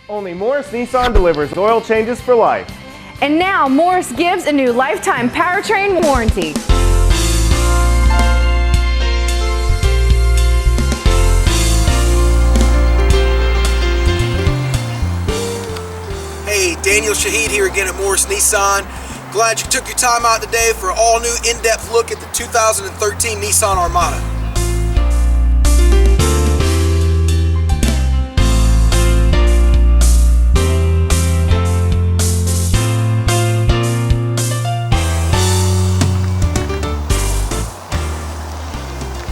Only Morris Nissan delivers oil changes for life. And now Morris gives a new lifetime powertrain warranty. Hey, Daniel Shahid here again at Morris Nissan. Glad you took your time out today for an all-new in-depth look at the 2013 Nissan Armada.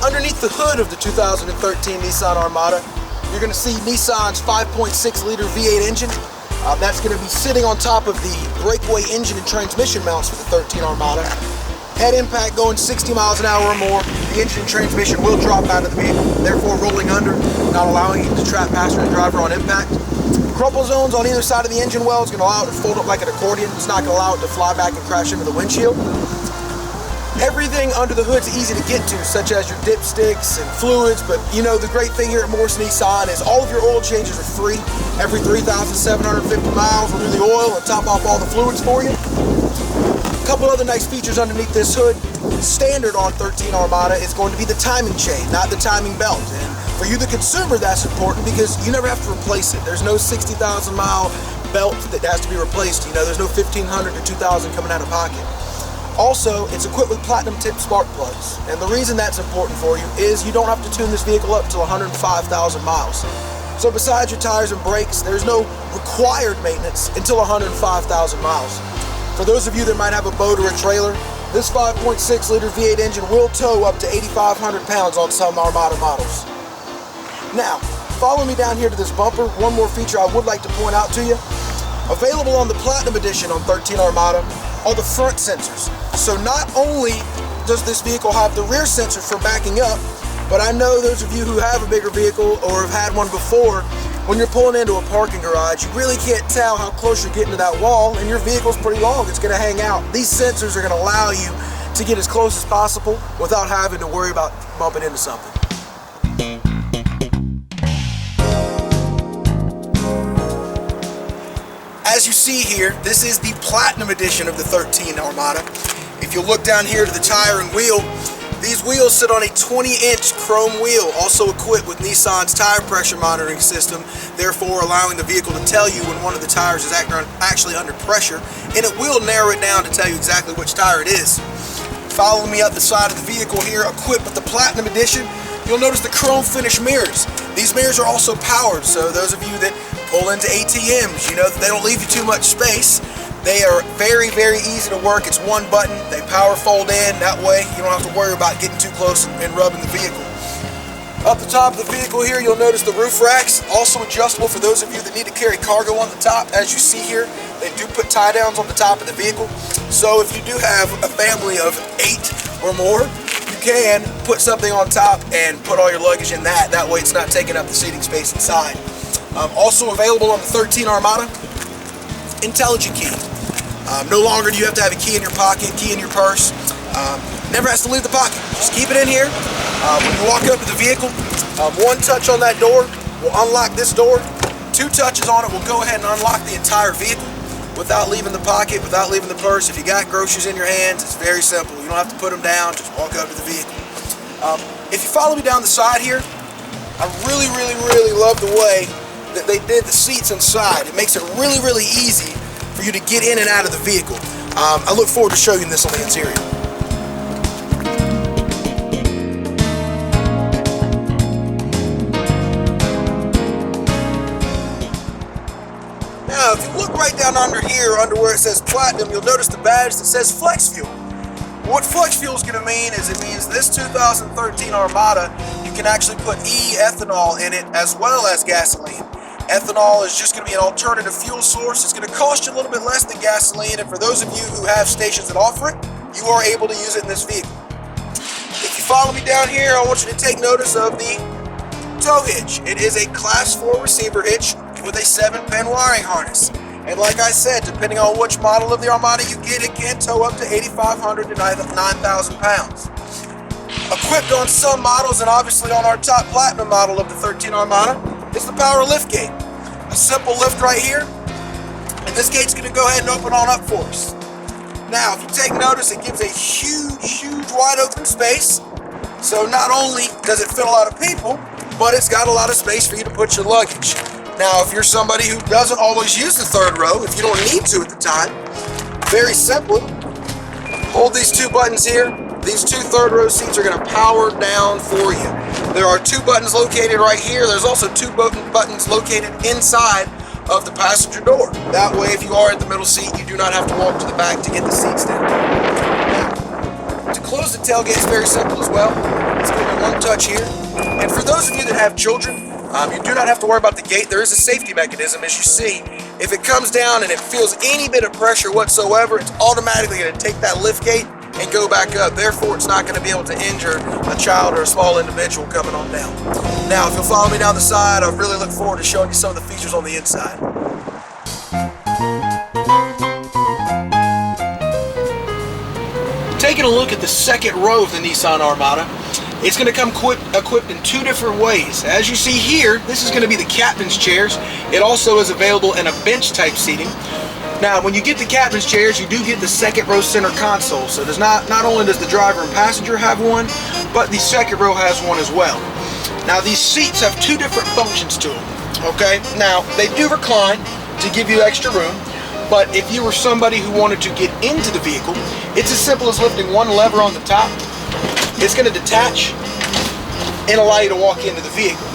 Underneath the hood of the 2013 Nissan Armada, you're going to see Nissan's 5.6-liter V8 engine. That's going to be sitting on top of the breakaway engine and transmission mounts for the 13 Armada. Head impact going 60 miles an hour or more, the engine and transmission will drop out of the vehicle, therefore rolling under, not allowing you to trap passenger and driver on impact. Crumple zones on either side of the engine well is going to allow it to fold up like an accordion. It's not going to allow it to fly back and crash into the windshield. Everything under the hood is easy to get to, such as your dipsticks and fluids, but you know, the great thing here at Morris Nissan is all of your oil changes are free. Every 3,750 miles we'll do the oil and top off all the fluids for you. A couple other nice features underneath this hood. Standard on 13 Armada is going to be the timing chain, not the timing belt. And for you, the consumer, that's important because you never have to replace it. There's no 60,000 mile belt that has to be replaced. You know, there's no 1,500 or 2,000 coming out of pocket. Also, it's equipped with platinum tip spark plugs, and the reason that's important for you is you don't have to tune this vehicle up to 105,000 miles. So besides your tires and brakes, there's no required maintenance until 105,000 miles. For those of you that might have a boat or a trailer, this 5.6-liter V8 engine will tow up to 8,500 pounds on some Armada models. Now, follow me down here to this bumper. One more feature I would like to point out to you. Available on the Platinum Edition on 13 Armada are the front sensors. So not only does this vehicle have the rear sensor for backing up, but I know those of you who have a bigger vehicle or have had one before, when you're pulling into a parking garage, you really can't tell how close you're getting to that wall, and your vehicle's pretty long, it's gonna hang out. These sensors are gonna allow you to get as close as possible without having to worry about bumping into something. As you see here, this is the Platinum Edition of the 13 Armada. If you look down here to the tire and wheel, these wheels sit on a 20-inch chrome wheel, also equipped with Nissan's tire pressure monitoring system, therefore allowing the vehicle to tell you when one of the tires is actually under pressure, and it will narrow it down to tell you exactly which tire it is. Follow me up the side of the vehicle here, equipped with the Platinum Edition. You'll notice the chrome finish mirrors. These mirrors are also powered, so those of you that pull into ATMs, you know that they don't leave you too much space. They are very, very easy to work. It's one button. They power fold in. That way you don't have to worry about getting too close and rubbing the vehicle. Up the top of the vehicle here, you'll notice the roof racks, also adjustable for those of you that need to carry cargo on the top. As you see here, they do put tie downs on the top of the vehicle. So if you do have a family of 8 or more, you can put something on top and put all your luggage in that. That way it's not taking up the seating space inside. Also available on the 13 Armada, intelligent key. No longer do you have to have a key in your pocket, key in your purse. Never has to leave the pocket. Just keep it in here. When you walk up to the vehicle, one touch on that door will unlock this door. 2 touches on it will go ahead and unlock the entire vehicle without leaving the pocket, without leaving the purse. If you got groceries in your hands, it's very simple. You don't have to put them down, just walk up to the vehicle. If you follow me down the side here, I really, really, really love the way that they did the seats inside. It makes it really, really easy for you to get in and out of the vehicle. I look forward to showing you this on the interior. Now, if you look right down under here, under where it says Platinum, you'll notice the badge that says Flex Fuel. What Flex Fuel is going to mean is it means this 2013 Armada, you can actually put e-ethanol in it as well as gasoline. Ethanol is just going to be an alternative fuel source. It's going to cost you a little bit less than gasoline, and for those of you who have stations that offer it, you are able to use it in this vehicle. If you follow me down here, I want you to take notice of the tow hitch. It is a Class 4 receiver hitch with a 7-pin wiring harness. And like I said, depending on which model of the Armada you get, it can tow up to 8,500 to 9,000 pounds. Equipped on some models, and obviously on our top Platinum model of the 13 Armada, is the power liftgate. a simple lift right here, and this gate's gonna go ahead and open on up for us. Now, if you take notice, it gives a huge wide open space. So not only does it fit a lot of people, but it's got a lot of space for you to put your luggage. Now, if you're somebody who doesn't always use the third row, if you don't need to at the time, very simply, hold these two buttons here. These two third row seats are gonna power down for you. There are two buttons located right here. There's also two buttons located inside of the passenger door. That way, if you are at the middle seat, you do not have to walk to the back to get the seats down. Now, to close the tailgate is very simple as well. It's going to be one touch here. And for those of you that have children, you do not have to worry about the gate. There is a safety mechanism, as you see. If it comes down and it feels any bit of pressure whatsoever, it's automatically going to take that lift gate and go back up. Therefore, it's not going to be able to injure a child or a small individual coming on down. Now, if you'll follow me down the side, I really look forward to showing you some of the features on the inside. Taking a look at the second row of the Nissan Armada, it's going to come equipped in two different ways. As you see here, this is going to be the captain's chairs. It also is available in a bench type seating. Now, when you get the captain's chairs, you do get the second row center console. So there's not only does the driver and passenger have one, but the second row has one as well. Now, these seats have two different functions to them, okay? Now, they do recline to give you extra room, but if you were somebody who wanted to get into the vehicle, it's as simple as lifting one lever on the top. It's going to detach and allow you to walk into the vehicle.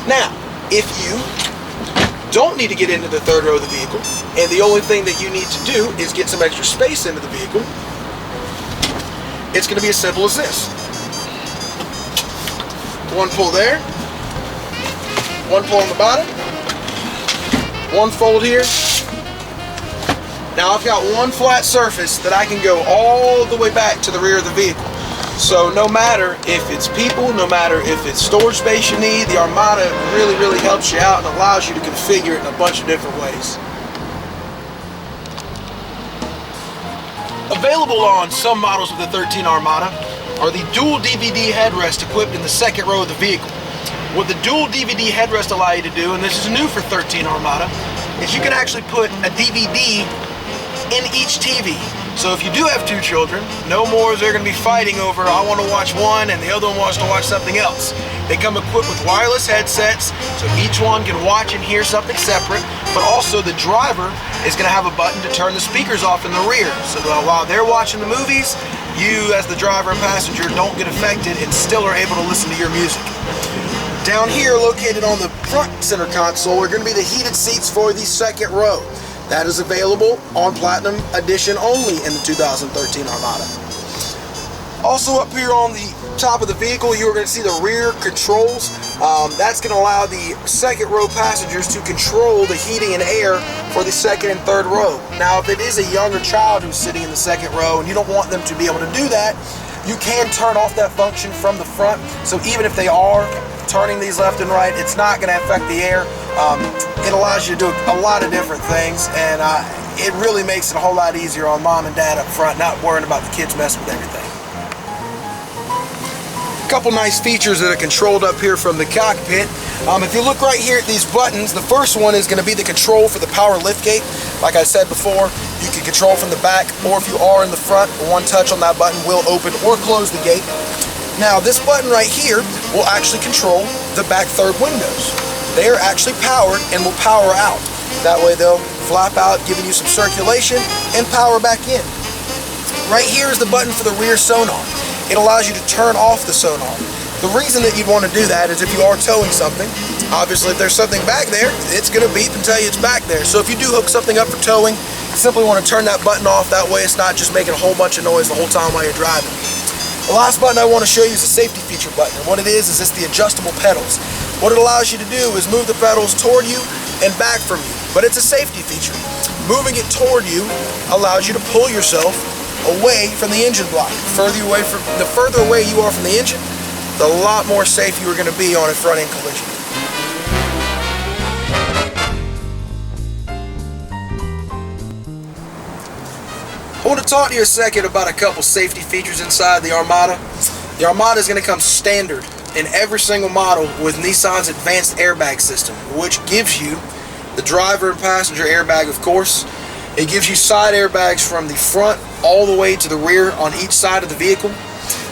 Now, if you don't need to get into the third row of the vehicle, and the only thing that you need to do is get some extra space into the vehicle, it's going to be as simple as this. One pull there, one pull on the bottom, one fold here. Now I've got one flat surface that I can go all the way back to the rear of the vehicle. So no matter if it's people, no matter if it's storage space you need, the Armada really helps you out and allows you to configure it in a bunch of different ways. Available on some models of the 13 Armada are the dual DVD headrest equipped in the second row of the vehicle. What the dual DVD headrest allow you to do, and this is new for 13 Armada, is you can actually put a DVD in each TV. So if you do have two children, no more is there going to be fighting over, I want to watch one and the other one wants to watch something else. They come equipped with wireless headsets, so each one can watch and hear something separate, but also the driver is going to have a button to turn the speakers off in the rear. So while they're watching the movies, you as the driver and passenger don't get affected and still are able to listen to your music. Down here, located on the front center console, are going to be the heated seats for the second row. That is available on Platinum Edition only in the 2013 Armada. Also up here on the top of the vehicle, you are going to see the rear controls. That's going to allow the second row passengers to control the heating and air for the second and third row. Now, if it is a younger child who's sitting in the second row and you don't want them to be able to do that, you can turn off that function from the front. So even if they are turning these left and right, it's not going to affect the air. It allows you to do a lot of different things, and it really makes it a whole lot easier on mom and dad up front, not worrying about the kids messing with everything. A couple nice features that are controlled up here from the cockpit. If you look right here at these buttons, the first one is going to be the control for the power liftgate. Like I said before, you can control from the back, or if you are in the front, one touch on that button will open or close the gate. Now, this button right here will actually control the back third windows. They are actually powered and will power out. That way they'll flap out, giving you some circulation and power back in. Right here is the button for the rear sonar. It allows you to turn off the sonar. The reason that you'd want to do that is if you are towing something, obviously if there's something back there, it's going to beep and tell you it's back there. So if you do hook something up for towing, you simply want to turn that button off. That way it's not just making a whole bunch of noise the whole time while you're driving. The last button I want to show you is the safety feature button. And what it is it's the adjustable pedals. What it allows you to do is move the pedals toward you and back from you. But it's a safety feature. Moving it toward you allows you to pull yourself away from the engine block. The further away you are from the engine, the lot more safe you are going to be on a front-end collision. I want to talk to you a second about a couple safety features inside the Armada. The Armada is going to come standard in every single model with Nissan's advanced airbag system, which gives you the driver and passenger airbag, of course. It gives you side airbags from the front all the way to the rear on each side of the vehicle.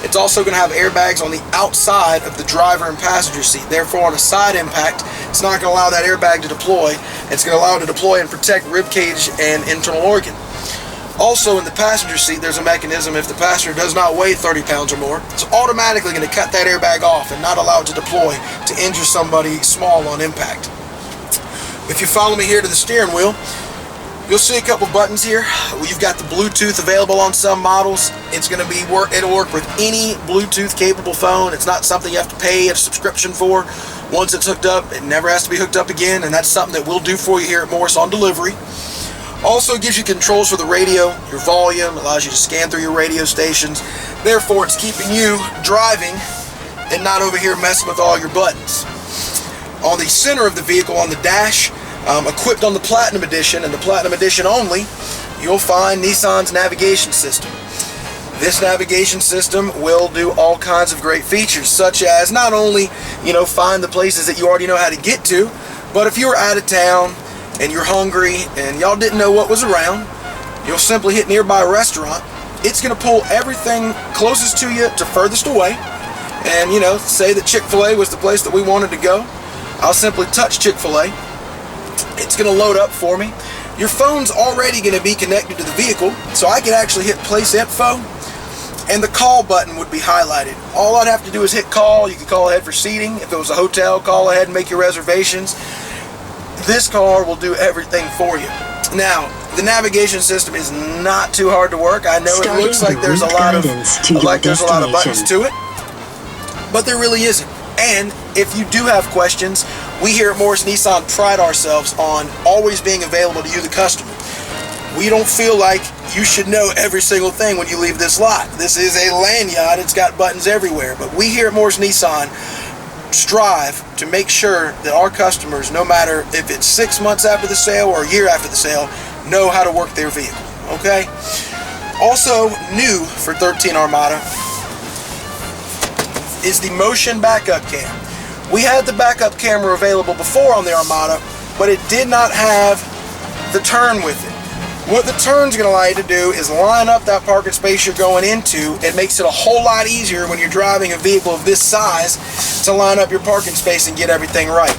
It's also going to have airbags on the outside of the driver and passenger seat. Therefore, on a side impact, it's not going to allow that airbag to deploy. It's going to allow it to deploy and protect rib cage and internal organ. Also, in the passenger seat, there's a mechanism. If the passenger does not weigh 30 pounds or more, it's automatically going to cut that airbag off and not allow it to deploy to injure somebody small on impact. If you follow me here to the steering wheel, you'll see a couple buttons here. You've got the Bluetooth available on some models. It'll work with any Bluetooth capable phone. It's not something you have to pay a subscription for. Once it's hooked up, it never has to be hooked up again, and that's something that we'll do for you here at Morris on delivery. Also gives you controls for the radio, your volume, allows you to scan through your radio stations. Therefore, it's keeping you driving and not over here messing with all your buttons. On the center of the vehicle, on the dash, equipped on the Platinum Edition, and the Platinum Edition only, you'll find Nissan's navigation system. This navigation system will do all kinds of great features, such as not only, find the places that you already know how to get to, but if you're out of town and you're hungry and y'all didn't know what was around, you'll simply hit nearby restaurant. It's going to pull everything closest to you to furthest away. And, say that Chick-fil-A was the place that we wanted to go. I'll simply touch Chick-fil-A. It's going to load up for me. Your phone's already going to be connected to the vehicle, so I can actually hit place info, and the call button would be highlighted. All I'd have to do is hit call. You can call ahead for seating. If it was a hotel, call ahead and make your reservations. This car will do everything for you. Now, the navigation system is not too hard to work. I know it looks like there's a lot of buttons to it, but there really isn't. And if you do have questions, we here at Morris Nissan pride ourselves on always being available to you, the customer. We don't feel like you should know every single thing when you leave this lot. This is a lanyard. It's got buttons everywhere. But we here at Morris Nissan strive to make sure that our customers, no matter if it's 6 months after the sale or a year after the sale, know how to work their vehicle. Okay? Also new for 13 Armada is the motion backup cam. We had the backup camera available before on the Armada, but it did not have the turn with it. What the turn's going to allow you to do is line up that parking space you're going into. It makes it a whole lot easier when you're driving a vehicle of this size to line up your parking space and get everything right.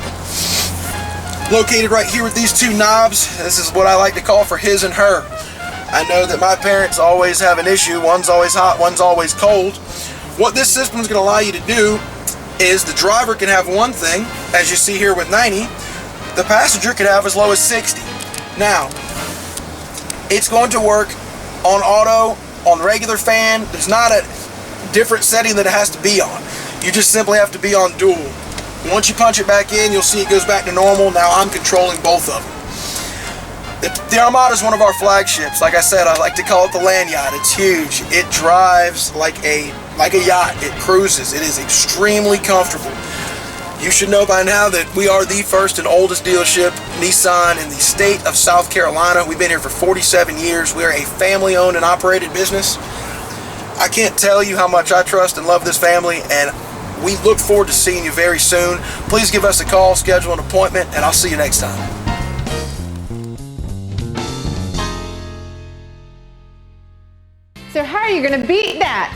Located right here with these two knobs, this is what I like to call for his and her. I know that my parents always have an issue. One's always hot, one's always cold. What this system is going to allow you to do is the driver can have one thing, as you see here with 90, the passenger can have as low as 60. Now, it's going to work on auto, on regular fan. There's not a different setting that it has to be on. You just simply have to be on dual. Once you punch it back in, you'll see it goes back to normal. Now I'm controlling both of them. The Armada is one of our flagships. Like I said, I like to call it the land yacht. It's huge. It drives like a yacht. It cruises. It is extremely comfortable. You should know by now that we are the first and oldest dealership, Nissan, in the state of South Carolina. We've been here for 47 years. We are a family-owned and operated business. I can't tell you how much I trust and love this family, and we look forward to seeing you very soon. Please give us a call, schedule an appointment, and I'll see you next time. So how are you going to beat that?